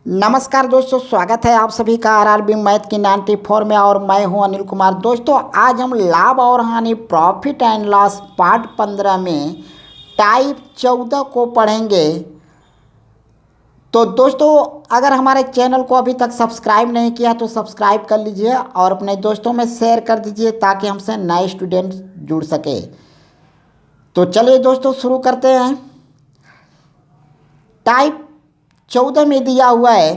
नमस्कार दोस्तों, स्वागत है आप सभी का आरआरबी मैथ की 94 में। और मैं हूं अनिल कुमार। दोस्तों, आज हम लाभ और हानि प्रॉफिट एंड लॉस पार्ट 15 में टाइप 14 को पढ़ेंगे। तो दोस्तों, अगर हमारे चैनल को अभी तक सब्सक्राइब नहीं किया तो सब्सक्राइब कर लीजिए और अपने दोस्तों में शेयर कर दीजिए ताकि हमसे नए स्टूडेंट जुड़ सके। तो चलिए दोस्तों, शुरू करते हैं। टाइप 14 में दिया हुआ है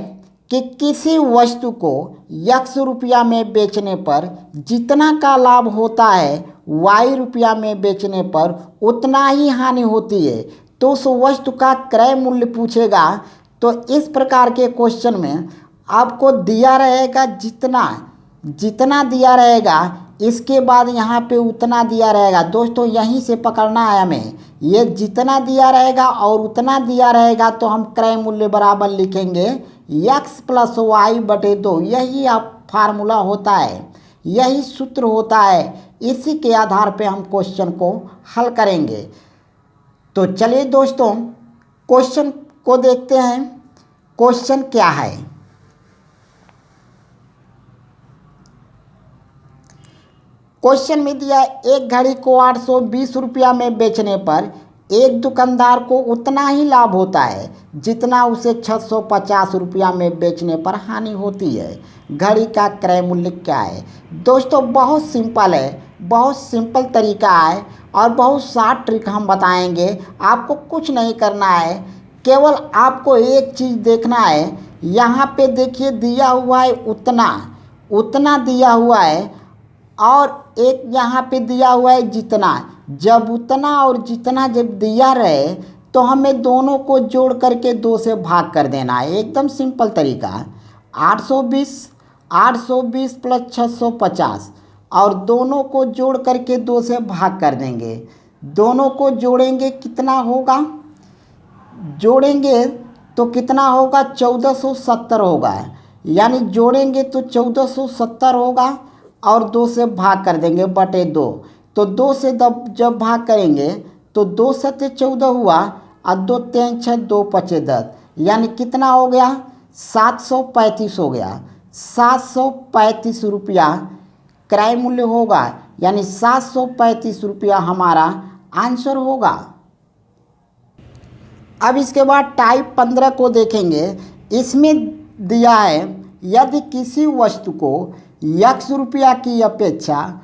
कि किसी वस्तु को x रुपया में बेचने पर जितना का लाभ होता है y रुपया में बेचने पर उतना ही हानि होती है। तो उस वस्तु का क्रय मूल्य पूछेगा। तो इस प्रकार के क्वेश्चन में आपको दिया रहेगा जितना दिया रहेगा, इसके बाद यहाँ पे उतना दिया रहेगा। दोस्तों, यहीं से पकड़ना है हमें। ये जितना दिया रहेगा और उतना दिया रहेगा तो हम क्रय मूल्य बराबर लिखेंगे x प्लस वाई बटे 2। यही आप फार्मूला होता है, यही सूत्र होता है। इसी के आधार पे हम क्वेश्चन को हल करेंगे। तो चलिए दोस्तों, क्वेश्चन को देखते हैं। क्वेश्चन क्या है? क्वेश्चन में दिया एक घड़ी को 820 रुपया में बेचने पर एक दुकानदार को उतना ही लाभ होता है जितना उसे 650 रुपया में बेचने पर हानि होती है। घड़ी का क्रय मूल्य क्या है? दोस्तों, बहुत सिंपल है, बहुत सिंपल तरीका है और बहुत शार्ट ट्रिक हम बताएंगे। आपको कुछ नहीं करना है, केवल आपको एक चीज़ देखना है। यहाँ पे देखिए दिया हुआ है उतना दिया हुआ है और एक यहाँ पे दिया हुआ है जितना। जब उतना और जितना जब दिया रहे तो हमें दोनों को जोड़ करके 2 से भाग कर देना है। एकदम सिंपल तरीका। 820 प्लस 650 और दोनों को जोड़ करके 2 से भाग कर देंगे। दोनों को जोड़ेंगे कितना होगा? जोड़ेंगे तो कितना होगा? 1470 होगा। यानी जोड़ेंगे तो 1470 होगा और 2 से भाग कर देंगे बटे 2। तो 2 से जब भाग करेंगे तो 2 सत्ते 14 हुआ और 2 3 6 2 पचे 10। यानी कितना हो गया? 735 हो गया। 735 रुपया क्रय मूल्य होगा। यानी 735 रुपया हमारा आंसर होगा। अब इसके बाद टाइप 15 को देखेंगे। इसमें दिया है यदि किसी वस्तु को x रुपया की अपेक्षा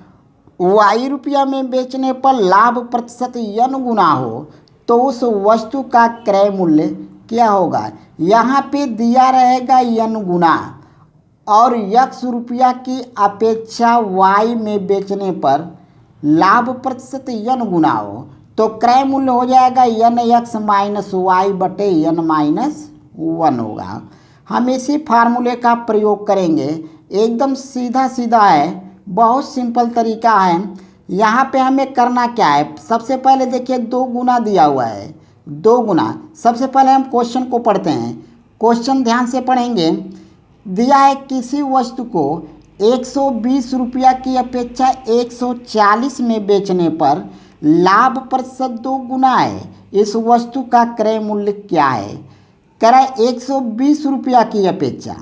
y रुपया में बेचने पर लाभ प्रतिशत n गुना हो तो उस वस्तु का क्रय मूल्य क्या होगा? यहाँ पे दिया रहेगा n गुना और x रुपया की अपेक्षा y में बेचने पर लाभ प्रतिशत n गुना हो तो क्रय मूल्य हो जाएगा n(x माइनस वाई बटे n माइनस 1) होगा। हम इसी फार्मूले का प्रयोग करेंगे। एकदम सीधा सीधा है, बहुत सिंपल तरीका है। यहाँ पे हमें करना क्या है? सबसे पहले देखिए 2 गुना दिया हुआ है, 2 गुना। सबसे पहले हम क्वेश्चन को पढ़ते हैं। क्वेश्चन ध्यान से पढ़ेंगे। दिया है किसी वस्तु को 120 रुपया की अपेक्षा 140 में बेचने पर लाभ प्रतिशत 2 गुना है। इस वस्तु का क्रय मूल्य क्या है? क्रय 120 रुपया की अपेक्षा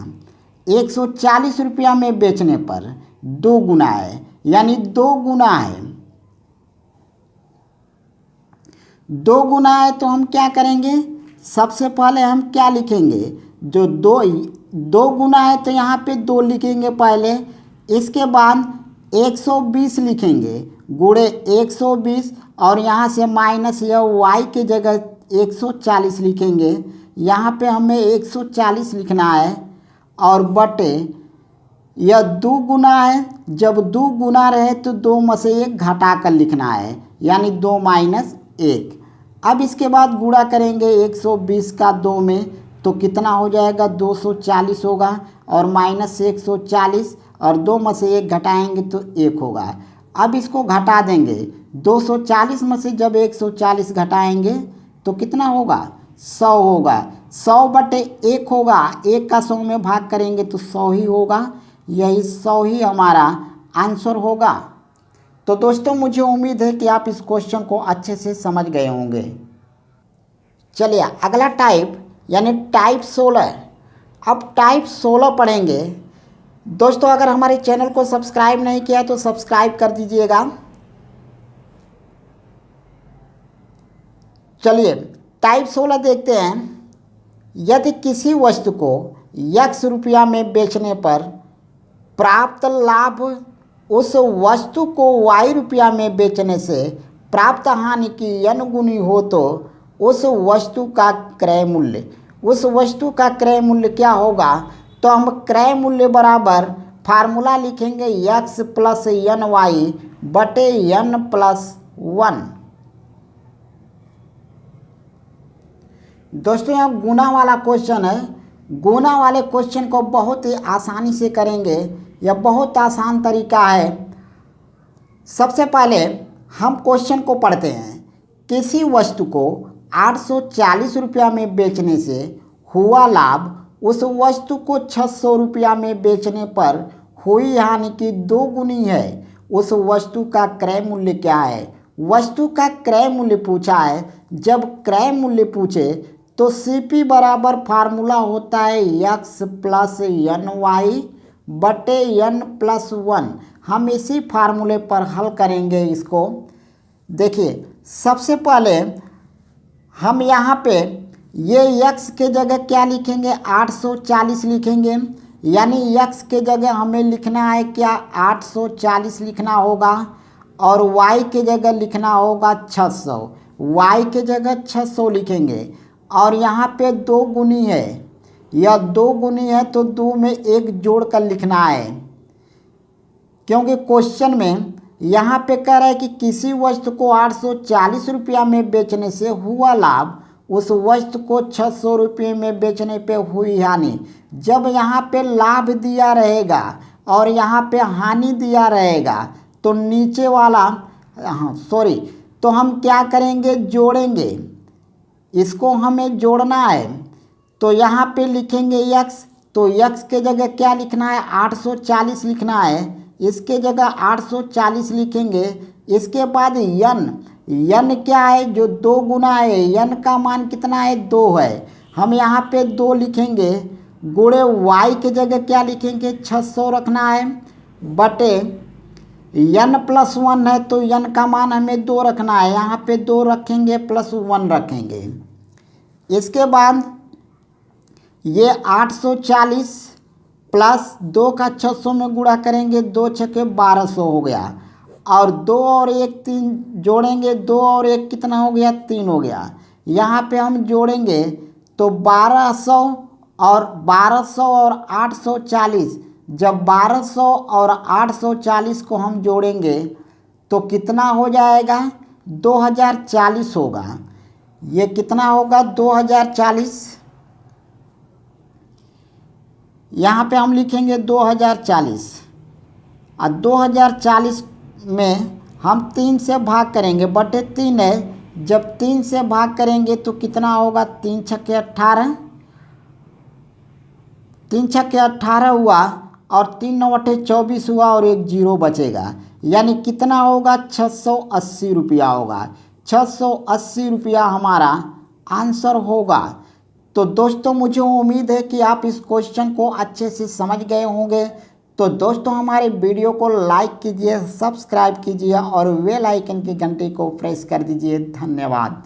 140 रुपया में बेचने पर 2 गुना है, यानी 2 गुना है। 2 गुना है तो हम क्या करेंगे? सबसे पहले हम क्या लिखेंगे? जो 2 गुना है तो यहाँ पे 2 लिखेंगे पहले। इसके बाद 120 लिखेंगे गुणे 120 और यहाँ से माइनस या y के जगह 140 लिखेंगे। यहाँ पे हमें 140 लिखना है और बटे यह 2 गुना है। जब 2 गुना रहे तो 2 में से 1 घटा कर लिखना है, यानी 2 माइनस 1। अब इसके बाद गुणा करेंगे 120 का 2 में तो कितना हो जाएगा? 240 होगा और माइनस 140 और 2 में से 1 घटाएंगे तो 1 होगा। अब इसको घटा देंगे। 240 में से जब 140 घटाएंगे तो कितना होगा? 100 होगा। 100 बटे 1 होगा। 1 का 100 में भाग करेंगे तो 100 ही होगा। यही 100 ही हमारा आंसर होगा। तो दोस्तों, मुझे उम्मीद है कि आप इस क्वेश्चन को अच्छे से समझ गए होंगे। चलिए अगला टाइप यानी टाइप 16। अब टाइप 16 पढ़ेंगे। दोस्तों अगर हमारे चैनल को सब्सक्राइब नहीं किया तो सब्सक्राइब कर दीजिएगा। चलिए टाइप 16 देखते हैं। यदि किसी वस्तु को x रुपया में बेचने पर प्राप्त लाभ उस वस्तु को y रुपया में बेचने से प्राप्त हानि की n गुनी हो तो उस वस्तु का क्रय मूल्य क्या होगा? तो हम क्रय मूल्य बराबर फार्मूला लिखेंगे x प्लस एन वाई बटे n प्लस 1। दोस्तों यहाँ गुना वाला क्वेश्चन है। गुना वाले क्वेश्चन को बहुत ही आसानी से करेंगे। यह बहुत आसान तरीका है। सबसे पहले हम क्वेश्चन को पढ़ते हैं। किसी वस्तु को 840 रुपया में बेचने से हुआ लाभ उस वस्तु को 600 रुपया में बेचने पर हुई हानि की 2 गुनी है। उस वस्तु का क्रय मूल्य क्या है? वस्तु का क्रय मूल्य पूछा है। जब क्रय मूल्य पूछे तो CP बराबर फार्मूला होता है x प्लस एन वाई बटे n प्लस 1। हम इसी फार्मूले पर हल करेंगे इसको। देखिए सबसे पहले हम यहाँ पे ये x के जगह क्या लिखेंगे? 840 लिखेंगे। यानी x के जगह हमें लिखना है क्या? 840 लिखना होगा और y के जगह लिखना होगा 600। y के जगह 600 लिखेंगे और यहाँ पे 2 गुनी है। यह 2 गुनी है तो 2 में 1 जोड़ कर लिखना है, क्योंकि क्वेश्चन में यहाँ पे कह रहा है कि किसी वस्तु को 840 रुपया में बेचने से हुआ लाभ उस वस्तु को 600 रुपये में बेचने पे हुई हानि। जब यहाँ पे लाभ दिया रहेगा और यहाँ पे हानि दिया रहेगा तो नीचे वाला तो हम क्या करेंगे? जोड़ेंगे। इसको हमें जोड़ना है तो यहाँ पे लिखेंगे x। तो x के जगह क्या लिखना है? 840 लिखना है। इसके जगह 840 लिखेंगे। इसके बाद n क्या है? जो 2 गुना है। n का मान कितना है? 2 है। हम यहाँ पे 2 लिखेंगे। गुणे y के जगह क्या लिखेंगे? 600 रखना है बटे n प्लस 1 है तो n का मान हमें 2 रखना है। यहाँ पे 2 रखेंगे प्लस 1 रखेंगे। इसके बाद ये 840 प्लस 2 का 600 में गुणा करेंगे। 2 छके 1200 हो गया और 2 और 1 3 जोड़ेंगे। 2 और 1 कितना हो गया? 3 हो गया। यहाँ पे हम जोड़ेंगे तो 1200 और 840। जब 1200 और 840 को हम जोड़ेंगे तो कितना हो जाएगा? 2040 होगा। ये कितना होगा? 2040। यहाँ पे हम लिखेंगे 2040 और 2040 में हम 3 से भाग करेंगे। बटे 3 है। जब 3 से भाग करेंगे तो कितना होगा? 3 छक्के 18। 3 छक्के 18 हुआ और 3 नौ 24 हुआ और 1 जीरो बचेगा। यानी कितना होगा? 680 रुपया होगा। 680 रुपया हमारा आंसर होगा। तो दोस्तों मुझे उम्मीद है कि आप इस क्वेश्चन को अच्छे से समझ गए होंगे। तो दोस्तों हमारे वीडियो को लाइक कीजिए, सब्सक्राइब कीजिए और बेल आइकन की घंटी को प्रेस कर दीजिए। धन्यवाद।